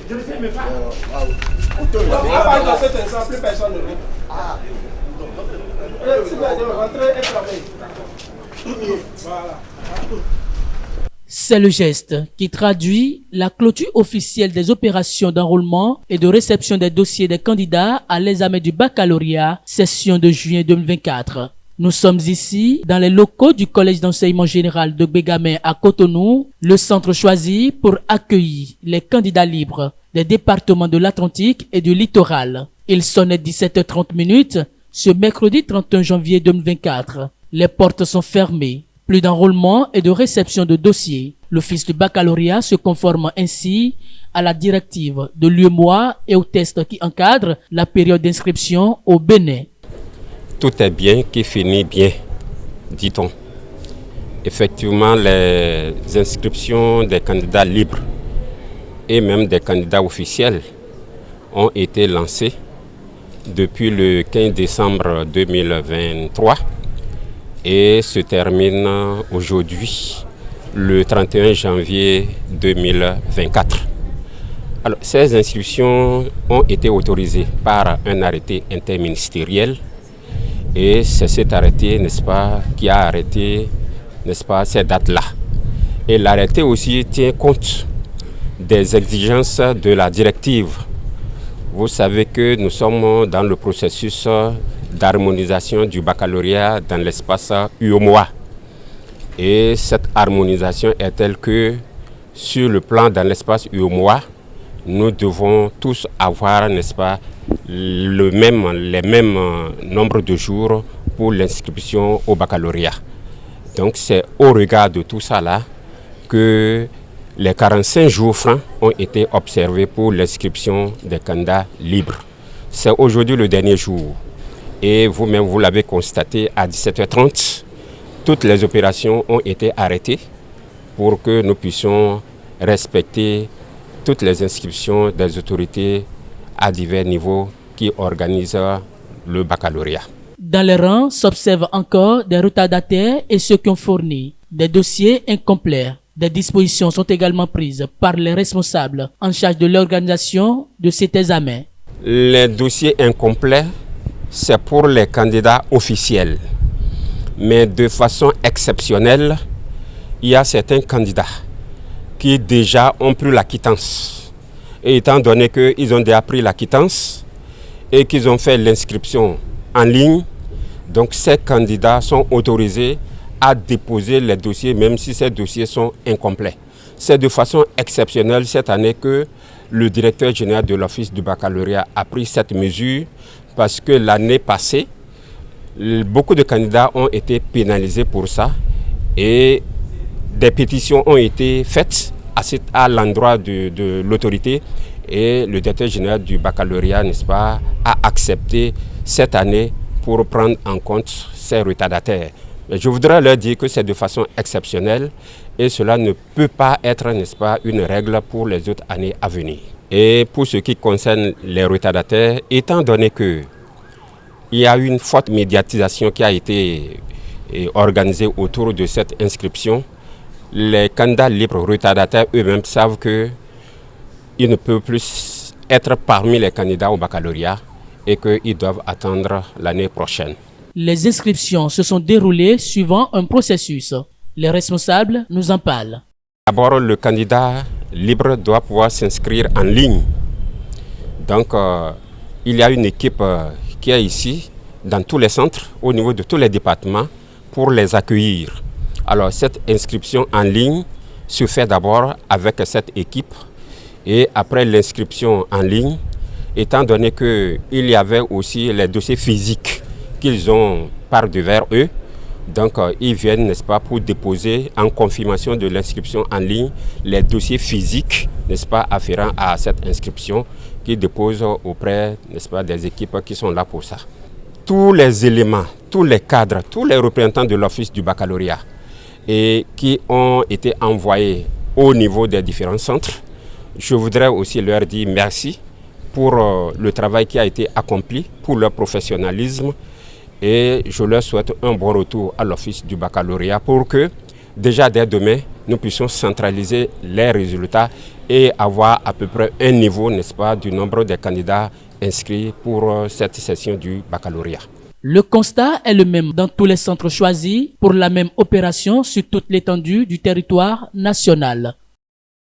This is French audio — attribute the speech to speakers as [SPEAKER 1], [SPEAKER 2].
[SPEAKER 1] Je ne sais même pas.
[SPEAKER 2] À part dans cet instant, plus personne ne vient. Si vous allez rentrer et travailler. Voilà.
[SPEAKER 3] C'est le geste qui traduit la clôture officielle des opérations d'enrôlement et de réception des dossiers des candidats à l'examen du baccalauréat, session de juin 2024. Nous sommes ici dans les locaux du Collège d'enseignement général de Bégamé à Cotonou, le centre choisi pour accueillir les candidats libres des départements de l'Atlantique et du littoral. Il sonne 17h30 ce mercredi 31 janvier 2024. Les portes sont fermées. Plus d'enrôlement et de réception de dossiers. L'office du baccalauréat se conforme ainsi à la directive de l'UEMOA et aux tests qui encadrent la période d'inscription au Bénin.
[SPEAKER 4] Tout est bien qui finit bien, dit-on. Effectivement, les inscriptions des candidats libres et même des candidats officiels ont été lancées depuis le 15 décembre 2023 et se terminent aujourd'hui, le 31 janvier 2024. Alors, ces inscriptions ont été autorisées par un arrêté interministériel et c'est cet arrêté, n'est-ce pas, qui a arrêté, n'est-ce pas, ces dates-là. Et l'arrêté aussi tient compte des exigences de la directive. Vous savez que nous sommes dans le processus d'harmonisation du baccalauréat dans l'espace UEMOA. Et cette harmonisation est telle que sur le plan dans l'espace UEMOA, nous devons tous avoir, n'est-ce pas, les mêmes nombres de jours pour l'inscription au baccalauréat. Donc c'est au regard de tout ça là que les 45 jours francs ont été observés pour l'inscription des candidats libres. C'est aujourd'hui le dernier jour. Et vous-même, vous l'avez constaté, à 17h30, toutes les opérations ont été arrêtées pour que nous puissions respecter toutes les inscriptions des autorités à divers niveaux qui organisent le baccalauréat.
[SPEAKER 3] Dans les rangs s'observent encore des retardataires et ceux qui ont fourni des dossiers incomplets. Des dispositions sont également prises par les responsables en charge de l'organisation de cet examen.
[SPEAKER 4] Les dossiers incomplets, c'est pour les candidats officiels. Mais de façon exceptionnelle, il y a certains candidats qui déjà ont pris la quittance. Et étant donné qu'ils ont déjà pris la quittance et qu'ils ont fait l'inscription en ligne, donc ces candidats sont autorisés à déposer les dossiers même si ces dossiers sont incomplets. C'est de façon exceptionnelle cette année que le directeur général de l'Office du baccalauréat a pris cette mesure parce que l'année passée, beaucoup de candidats ont été pénalisés pour ça et des pétitions ont été faites à l'endroit de l'autorité et le directeur général du baccalauréat, n'est-ce pas, a accepté cette année pour prendre en compte ces retardataires. Mais je voudrais leur dire que c'est de façon exceptionnelle et cela ne peut pas être, n'est-ce pas, une règle pour les autres années à venir. Et pour ce qui concerne les retardataires, étant donné qu'il y a une forte médiatisation qui a été organisée autour de cette inscription, les candidats libres retardataires eux-mêmes savent qu'ils ne peuvent plus être parmi les candidats au baccalauréat et qu'ils doivent attendre l'année prochaine.
[SPEAKER 3] Les inscriptions se sont déroulées suivant un processus. Les responsables nous en parlent.
[SPEAKER 4] D'abord, le candidat libre doit pouvoir s'inscrire en ligne. Donc, il y a une équipe qui est ici, dans tous les centres, au niveau de tous les départements, pour les accueillir. Alors, cette inscription en ligne se fait d'abord avec cette équipe. Et après l'inscription en ligne, étant donné qu'il y avait aussi les dossiers physiques qu'ils ont par devers eux, donc ils viennent, n'est-ce pas, pour déposer en confirmation de l'inscription en ligne les dossiers physiques, n'est-ce pas, afférents à cette inscription qu'ils déposent auprès, n'est-ce pas, des équipes qui sont là pour ça. Tous les éléments, tous les cadres, tous les représentants de l'Office du baccalauréat et qui ont été envoyés au niveau des différents centres, je voudrais aussi leur dire merci pour le travail qui a été accompli, pour leur professionnalisme. Et je leur souhaite un bon retour à l'Office du baccalauréat pour que, déjà dès demain, nous puissions centraliser les résultats et avoir à peu près un niveau, n'est-ce pas, du nombre de candidats inscrits pour cette session du baccalauréat.
[SPEAKER 3] Le constat est le même dans tous les centres choisis pour la même opération sur toute l'étendue du territoire national.